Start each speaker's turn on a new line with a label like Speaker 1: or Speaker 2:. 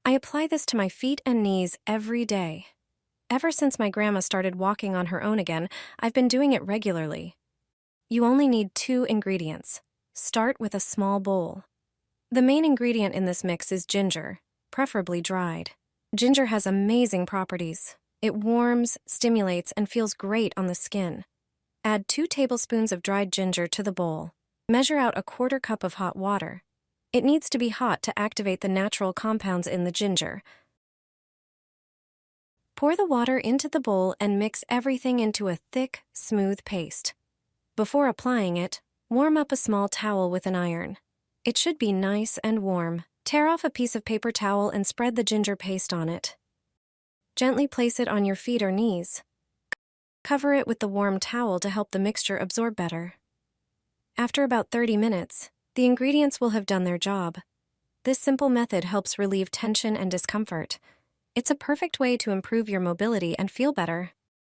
Speaker 1: I apply this to my feet and knees every day. Ever since my grandma started walking on her own again, I've been doing it regularly. You only need 2 ingredients. Start with a small bowl. The main ingredient in this mix is ginger, preferably dried. Ginger has amazing properties. It warms, stimulates, and feels great on the skin. Add 2 tablespoons of dried ginger to the bowl. Measure out a 1/4 cup of hot water. It needs to be hot to activate the natural compounds in the ginger. Pour the water into the bowl and mix everything into a thick, smooth paste. Before applying it, warm up a small towel with an iron. It should be nice and warm. Tear off a piece of paper towel and spread the ginger paste on it. Gently place it on your feet or knees. Cover it with the warm towel to help the mixture absorb better. After about 30 minutes, the ingredients will have done their job. This simple method helps relieve tension and discomfort. It's a perfect way to improve your mobility and feel better.